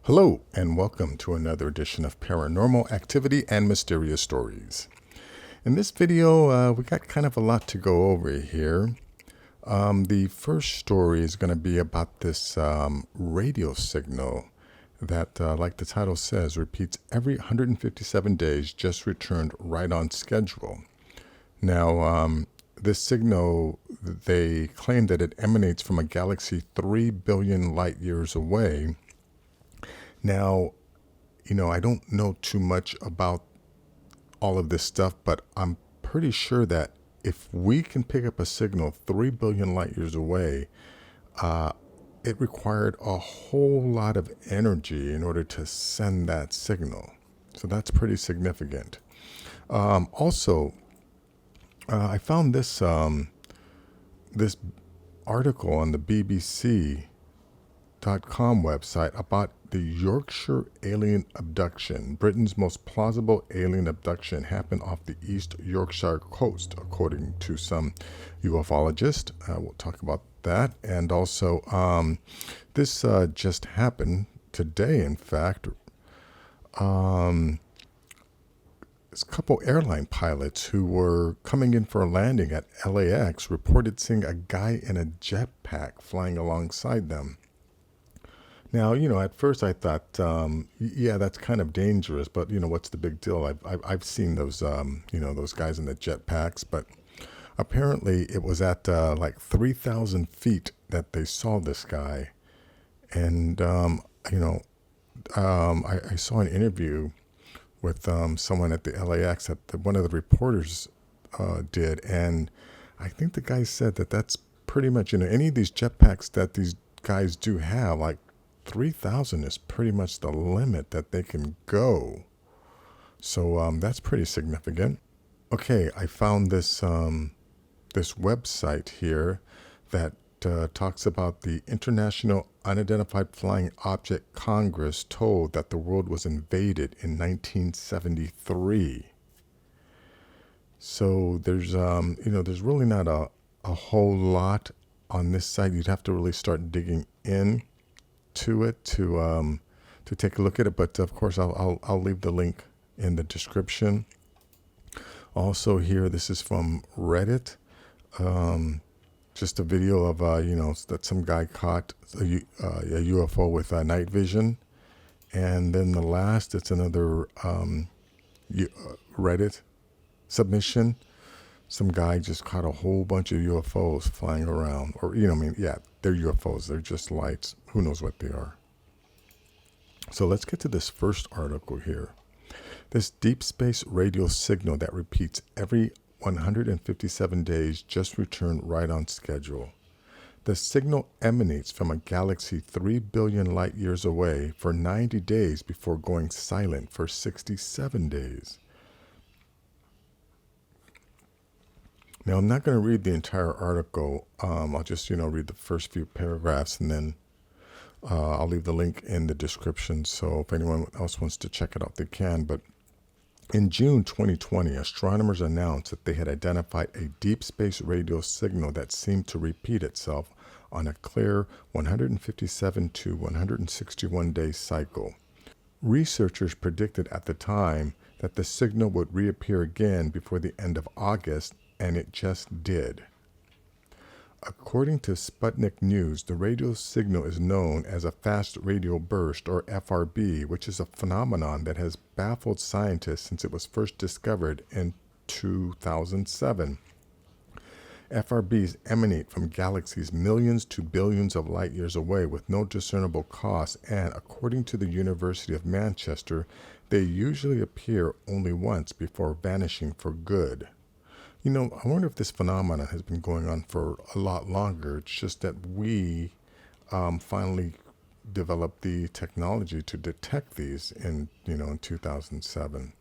Hello, and welcome to another edition of Paranormal Activity and Mysterious Stories. In this video, we got kind of a lot to go over here. The first story is going to be about this radio signal that, like the title says, repeats every 157 days, just returned right on schedule. Now, this signal, they claim that it emanates from a galaxy 3 billion light years away. Now, I don't know too much about all of this stuff, but I'm pretty sure that if we can pick up a signal 3 billion light years away, it required a whole lot of energy in order to send that signal. So that's pretty significant. Also, I found this this article on the BBC.com website about the Yorkshire alien abduction. Britain's most plausible alien abduction happened off the East Yorkshire coast, according to some ufologists. We'll talk about that. And also, this just happened today, in fact. A couple airline pilots who were coming in for a landing at LAX reported seeing a guy in a jetpack flying alongside them. Now, at first I thought, yeah, that's kind of dangerous, but what's the big deal? I've seen those, those guys in the jetpacks, but apparently it was at like 3,000 feet that they saw this guy. And, I saw an interview with someone at the LAX that one of the reporters did, and I think the guy said that that's pretty much, any of these jetpacks that these guys do have, like 3,000 is pretty much the limit that they can go. So that's pretty significant. Okay, I found this this website here that talks about the International Unidentified Flying Object Congress told that the world was invaded in 1973. So there's there's really not a whole lot on this site. You'd have to really start digging in to it to take a look at it, but of course I'll leave the link in the description. Also here, this is from Reddit, just a video of that some guy caught a UFO with night vision, and then the last, it's another Reddit submission. Some guy just caught a whole bunch of UFOs flying around, or they're UFOs. They're just lights. Who knows what they are? So let's get to this first article here. This deep space radio signal that repeats every 157 days just returned right on schedule. The signal emanates from a galaxy 3 billion light years away for 90 days before going silent for 67 days. Now, I'm not going to read the entire article. I'll just, read the first few paragraphs, and then I'll leave the link in the description. So if anyone else wants to check it out, they can. But in June 2020, astronomers announced that they had identified a deep space radio signal that seemed to repeat itself on a clear 157 to 161 day cycle. Researchers predicted at the time that the signal would reappear again before the end of August, and it just did. According to Sputnik News, the radio signal is known as a fast radio burst, or FRB, which is a phenomenon that has baffled scientists since it was first discovered in 2007. FRBs emanate from galaxies millions to billions of light years away with no discernible cause, and according to the University of Manchester, they usually appear only once before vanishing for good. I wonder if this phenomenon has been going on for a lot longer. It's just that we finally developed the technology to detect these in 2007.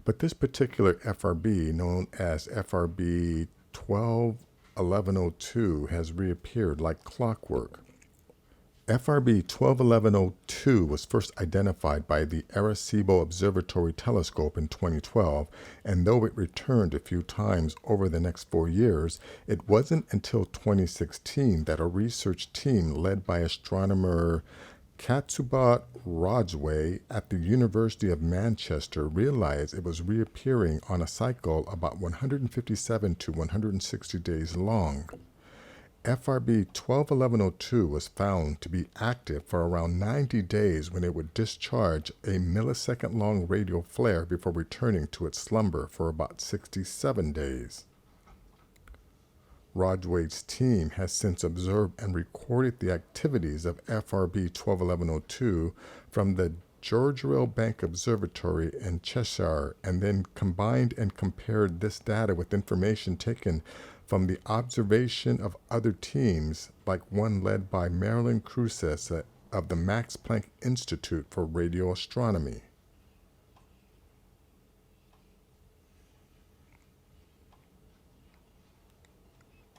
But this particular FRB, known as FRB 121102, has reappeared like clockwork. FRB 121102 was first identified by the Arecibo Observatory Telescope in 2012, and though it returned a few times over the next 4 years, it wasn't until 2016 that a research team led by astronomer Katsuba Rajway at the University of Manchester realized it was reappearing on a cycle about 157 to 160 days long. FRB 121102 was found to be active for around 90 days when it would discharge a millisecond-long radio flare before returning to its slumber for about 67 days. Rajway's team has since observed and recorded the activities of FRB 121102 from the Georgial Bank Observatory in Cheshire, and then combined and compared this data with information taken from the observation of other teams, like one led by Marilyn Cruces of the Max Planck Institute for Radio Astronomy.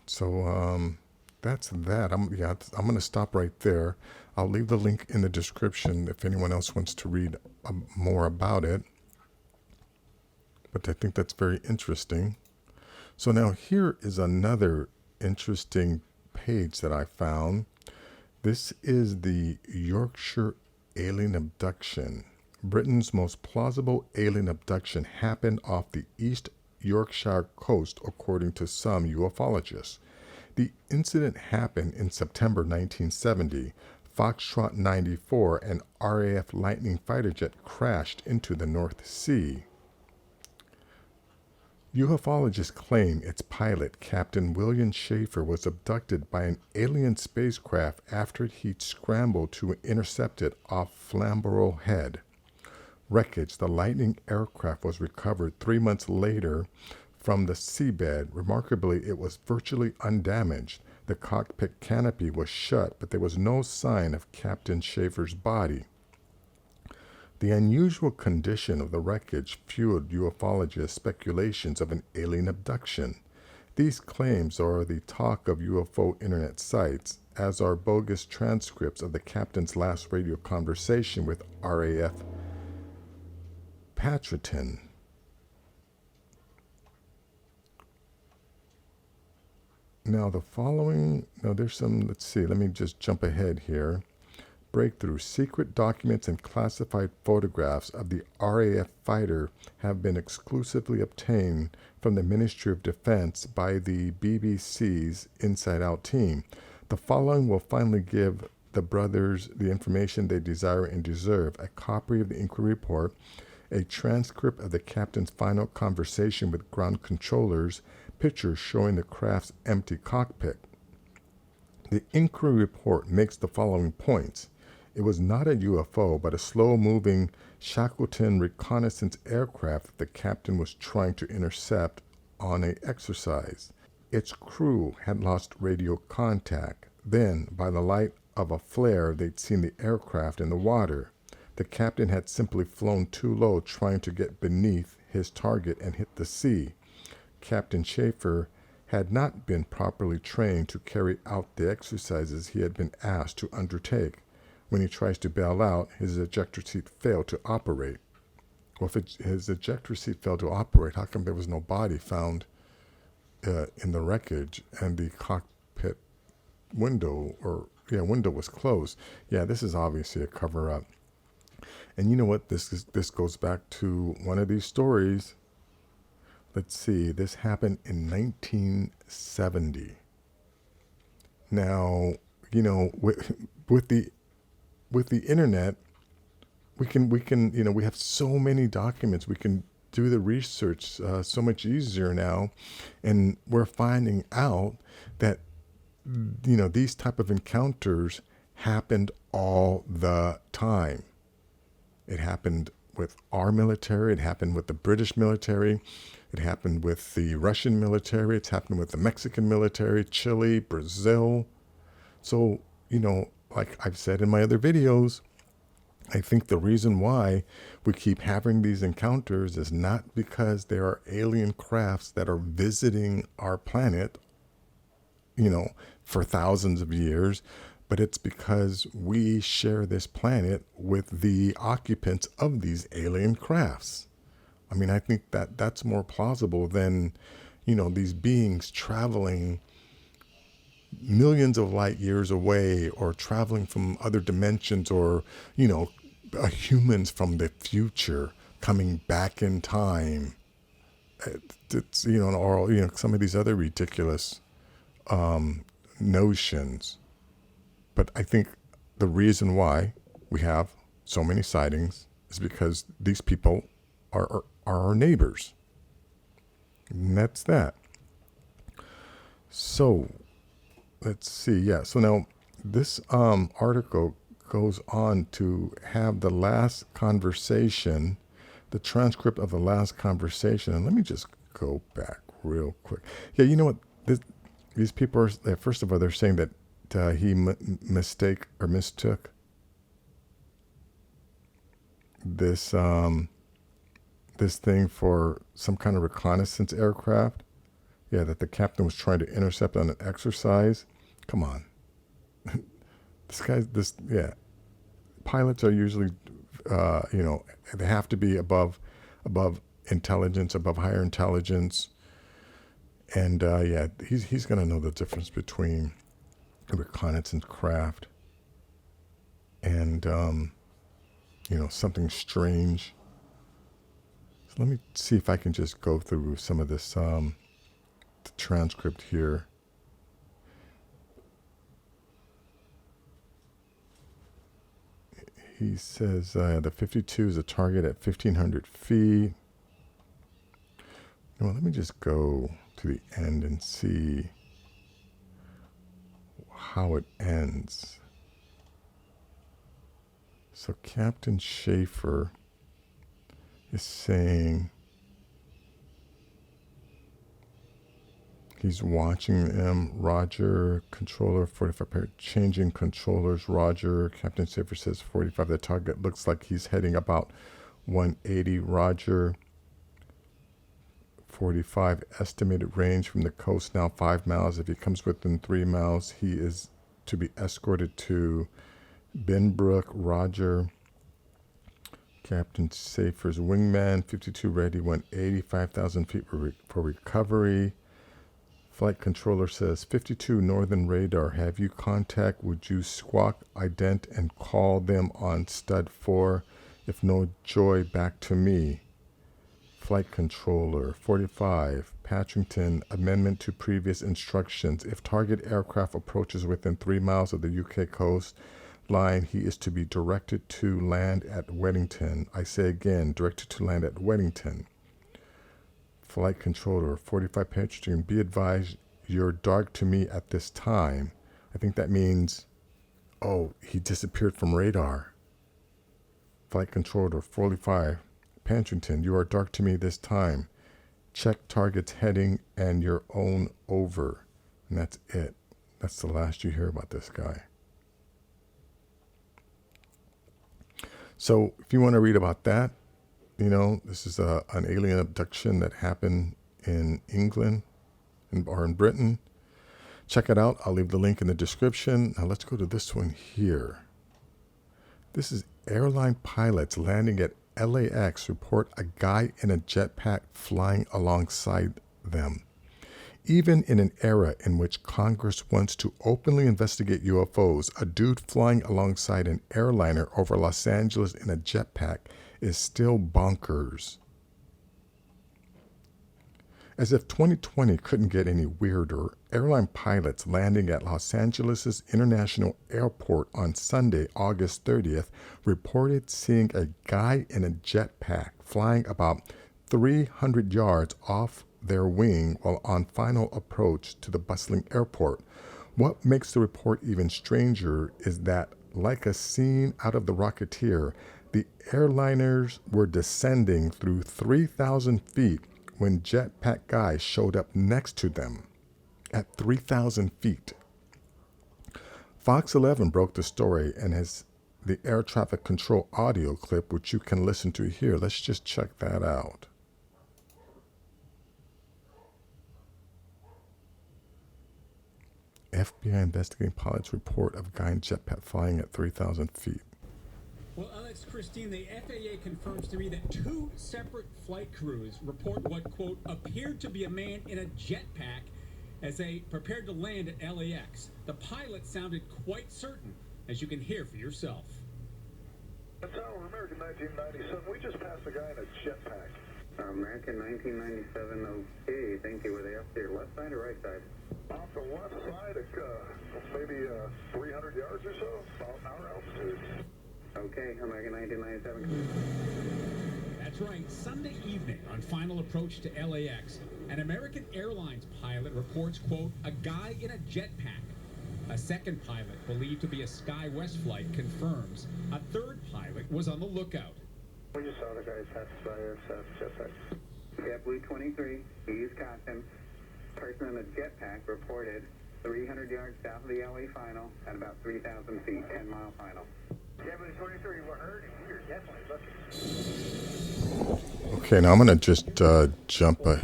So that's that. I'm going to stop right there. I'll leave the link in the description if anyone else wants to read more about it. But I think that's very interesting. So now here is another interesting page that I found. This is the Yorkshire alien abduction. Britain's most plausible alien abduction happened off the East Yorkshire coast, according to some ufologists. The incident happened in September 1970. Foxtrot 94, an RAF Lightning fighter jet, crashed into the North Sea. Ufologists claim its pilot, Captain William Schaefer, was abducted by an alien spacecraft after he'd scrambled to intercept it off Flamborough Head. Wreckage: the Lightning aircraft was recovered 3 months later from the seabed. Remarkably, it was virtually undamaged. The cockpit canopy was shut, but there was no sign of Captain Schaefer's body. The unusual condition of the wreckage fueled ufologists' speculations of an alien abduction. These claims are the talk of UFO internet sites, as are bogus transcripts of the captain's last radio conversation with RAF Patterson. Now there's some, let's see, let me just jump ahead here. Breakthrough: secret documents and classified photographs of the RAF fighter have been exclusively obtained from the Ministry of Defense by the BBC's Inside Out team. The following will finally give the brothers the information they desire and deserve: a copy of the inquiry report, a transcript of the captain's final conversation with ground controllers, pictures showing the craft's empty cockpit. The inquiry report makes the following points. It was not a UFO, but a slow-moving Shackleton reconnaissance aircraft that the captain was trying to intercept on an exercise. Its crew had lost radio contact. Then, by the light of a flare, they'd seen the aircraft in the water. The captain had simply flown too low, trying to get beneath his target and hit the sea. Captain Schaefer had not been properly trained to carry out the exercises he had been asked to undertake. When he tries to bail out, his ejector seat failed to operate. Well, if his ejector seat failed to operate, how come there was no body found in the wreckage and the cockpit window was closed? Yeah, this is obviously a cover-up. And you know what? This goes back to one of these stories. Let's see. This happened in 1970. Now, you know, with the internet, we have so many documents. We can do the research so much easier now, and we're finding out that, you know, these type of encounters happened all the time. It happened with our military. It happened with the British military. It happened with the Russian military. It's happened with the Mexican military, Chile, Brazil. So, you know, like I've said in my other videos, I think the reason why we keep having these encounters is not because there are alien crafts that are visiting our planet, you know, for thousands of years, but it's because we share this planet with the occupants of these alien crafts. I mean, I think that that's more plausible than, you know, these beings traveling millions of light years away, or traveling from other dimensions, or, humans from the future coming back in time. It's, or, some of these other ridiculous notions. But I think the reason why we have so many sightings is because these people are our neighbors. And that's that. So, let's see. Yeah. So now this article goes on to have the last conversation, the transcript of the last conversation. And let me just go back real quick. Yeah, you know what? These people are, first of all, they're saying that he mistook this this thing for some kind of reconnaissance aircraft. Yeah, that the captain was trying to intercept on an exercise. Come on. Pilots are usually, they have to be above intelligence, above higher intelligence. And he's going to know the difference between a reconnaissance craft and, something strange. So let me see if I can just go through some of this the transcript here. He says the 52 is a target at 1,500 feet. Well, let me just go to the end and see how it ends. So Captain Schaefer is saying he's watching them. Roger, controller 45, changing controllers. Roger, Captain Schaefer says 45. The target looks like he's heading about 180. Roger, 45. Estimated range from the coast now 5 miles. If he comes within 3 miles, he is to be escorted to Benbrook. Roger. Captain Schaefer's wingman, 52 ready, 185,000 feet for recovery. Flight controller says 52 northern radar. Have you contact? Would you squawk, ident, and call them on stud 4? If no, joy back to me. Flight controller 45. Patrington, amendment to previous instructions. If target aircraft approaches within 3 miles of the UK coast line, he is to be directed to land at Weddington. I say again, directed to land at Weddington. Flight controller 45. Patrington, be advised, you're dark to me at this time. I think that means, he disappeared from radar. Flight controller 45. Patrington, you are dark to me this time. Check target's heading and your own over. And that's it. That's the last you hear about this guy. So if you want to read about that, this is an alien abduction that happened in England or in Britain. Check it out. I'll leave the link in the description. Now let's go to this one here. This is airline pilots landing at LAX report a guy in a jetpack flying alongside them. Even in an era in which Congress wants to openly investigate UFOs, a dude flying alongside an airliner over Los Angeles in a jetpack is still bonkers. As if 2020 couldn't get any weirder, airline pilots landing at Los Angeles International Airport on Sunday, August 30th, reported seeing a guy in a jetpack flying about 300 yards off their wing while on final approach to the bustling airport. What makes the report even stranger is that, like a scene out of The Rocketeer, the airliners were descending through 3,000 feet when jetpack guys showed up next to them at 3,000 feet. Fox 11 broke the story and has the air traffic control audio clip, which you can listen to here. Let's just check that out. FBI investigating pilot's report of guy in jetpack flying at 3,000 feet. Well, Alex, Christine, the FAA confirms to me that 2 separate flight crews report what, quote, appeared to be a man in a jetpack As they prepared to land at LAX, the pilot sounded quite certain, as you can hear for yourself. That's our American 1997. We just passed a guy in a jetpack. American 1997, okay, thank you. Were they up to your left side or right side? Off the left side, maybe 300 yards or so, about our altitude. Okay, American 1997. That's right. Sunday evening, on final approach to LAX, an American Airlines pilot reports, quote, a guy in a jetpack. A second pilot, believed to be a SkyWest flight, confirms a third pilot was on the lookout. We just saw the guy pass by us, jetpack. JetBlue 23, use caution. Person in the jetpack reported 300 yards south of the LA final at about 3,000 feet, 10-mile final. JetBlue 23, we're heard and we're definitely looking. Okay, now I'm going to just jump a...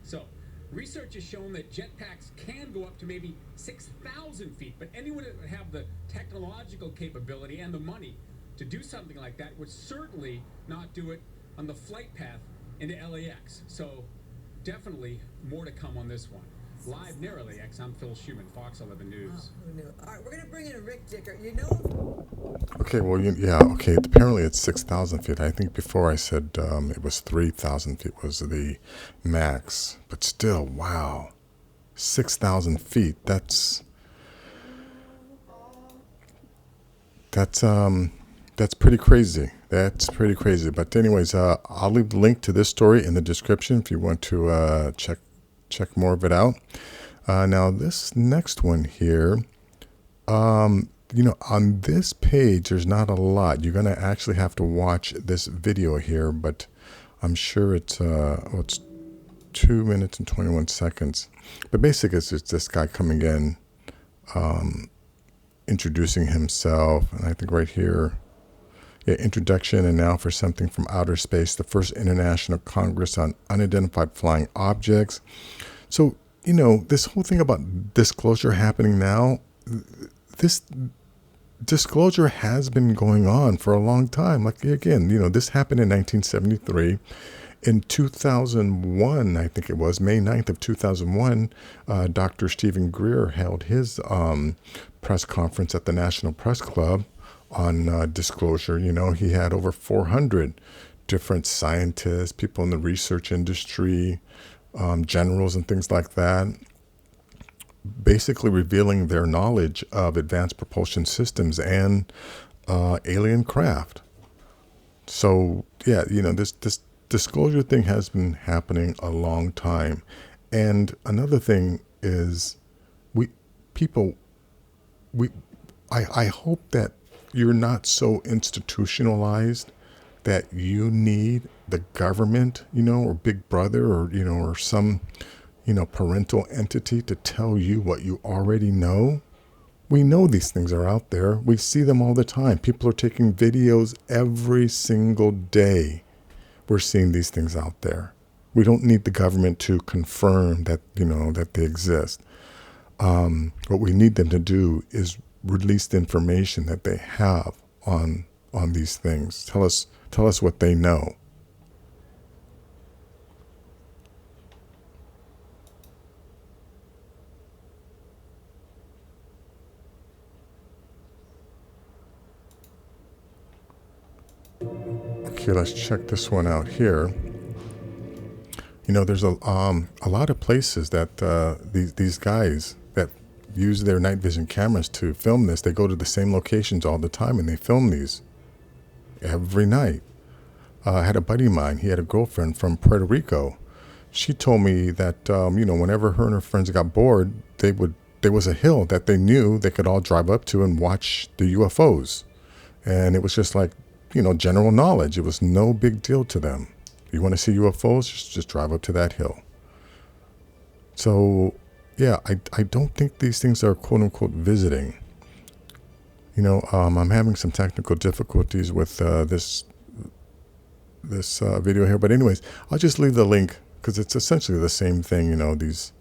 So, research has shown that jetpacks can go up to maybe 6,000 feet, but anyone that would have the technological capability and the money to do something like that would certainly not do it on the flight path into LAX. So, definitely more to come on this one. Live near LAX, I'm Phil Schumann, Fox 11 News. Oh, who knew? All right, we're going to bring in a Rick Dicker. You know... Okay, well, yeah, okay, apparently it's 6,000 feet. I think before I said it was 3,000 feet was the max. But still, wow, 6,000 feet, that's pretty crazy. That's pretty crazy. But anyways, I'll leave the link to this story in the description if you want to check more of it out. Now, this next one here, you know, on this page, there's not a lot. You're going to actually have to watch this video here, but I'm sure it's 2 minutes and 21 seconds. But basically, it's just this guy coming in, introducing himself. And I think right here, yeah, introduction, and now for something from outer space, the first International Congress on Unidentified Flying Objects. So, you know, this whole thing about disclosure happening now, this disclosure has been going on for a long time. Like, again, you know, this happened in 1973. In 2001, I think it was, May 9th of 2001, Dr. Stephen Greer held his press conference at the National Press Club on disclosure. You know, he had over 400 different scientists, people in the research industry, generals and things like that, basically revealing their knowledge of advanced propulsion systems and alien craft. So, yeah, you know, this disclosure thing has been happening a long time. And another thing is, I hope that you're not so institutionalized that you need the government, you know, or Big Brother, or, you know, or some, you know, parental entity to tell you what you already know. We know these things are out there. We see them all the time. People are taking videos every single day. We're seeing these things out there. We don't need the government to confirm that, you know, that they exist. What we need them to do is release the information that they have on these things. Tell us what they know. Okay, let's check this one out here. You know, there's a lot of places that these guys that use their night vision cameras to film this, they go to the same locations all the time and they film these every night. I had a buddy of mine, he had a girlfriend from Puerto Rico. She told me that, you know, whenever her and her friends got bored, there was a hill that they knew they could all drive up to and watch the UFOs. And it was just like, you know, general knowledge. It was no big deal to them. You want to see UFOs? Just drive up to that hill. So, yeah, I don't think these things are quote unquote visiting. You know, I'm having some technical difficulties with this video here. But anyways, I'll just leave the link because it's essentially the same thing, you know, these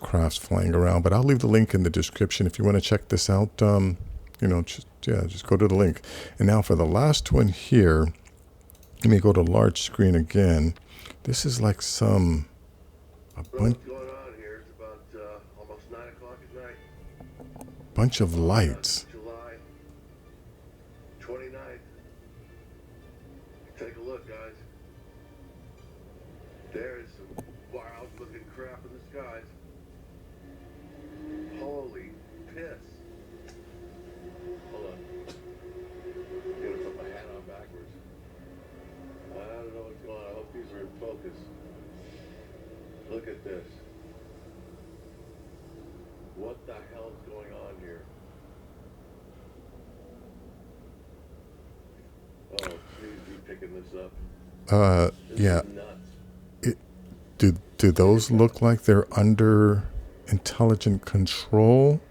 crafts flying around. But I'll leave the link in the description if you want to check this out. You know, just go to the link. And now for the last one here, let me go to large screen again. This is like a bunch. What's going on here? It's 9 o'clock at night. Bunch of lights. July 29th. Take a look, guys. There is some wild looking crap in the skies. Holy piss. Hold on. I'm gonna put my hat on backwards. I don't know what's going on. I hope these are in focus. Look at this. What the hell is going on here? Oh, please be picking this up. This Yeah. is nuts. Do those look like they're under intelligent control?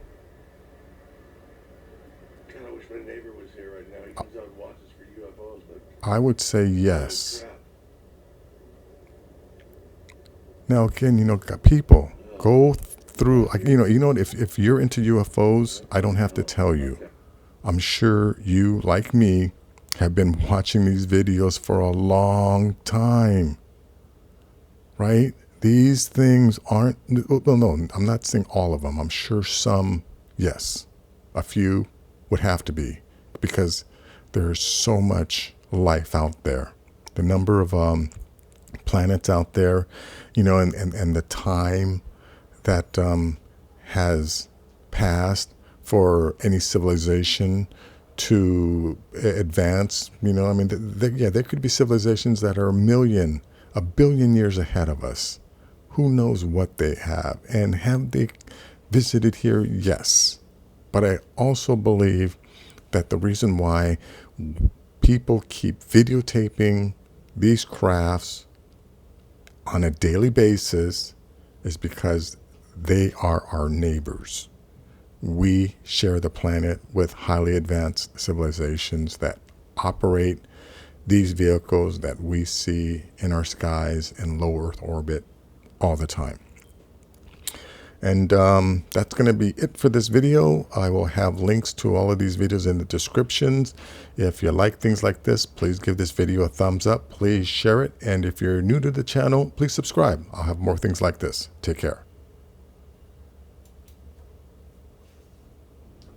God, I wish my neighbor was here right now. He comes out and watches for UFOs, but I would say yes. crap. Now again, people go through, like, what, if you're into UFOs, I don't have to tell you. I'm sure you, like me, have been watching these videos for a long time, right? These things aren't, well, no, I'm not saying all of them. I'm sure some, yes, a few would have to be, because there's so much life out there. The number of planets out there, and the time that has passed for any civilization to advance. There could be civilizations that are a billion years ahead of us. Who knows what they have? And have they visited here? Yes. But I also believe that the reason why people keep videotaping these crafts on a daily basis is because they are our neighbors. We share the planet with highly advanced civilizations that operate these vehicles that we see in our skies in low Earth orbit all the time. And that's going to be it for this video. I will have links to all of these videos in the descriptions. If you like things like this, please give this video a thumbs up. Please share it. And if you're new to the channel, please subscribe. I'll have more things like this. Take care.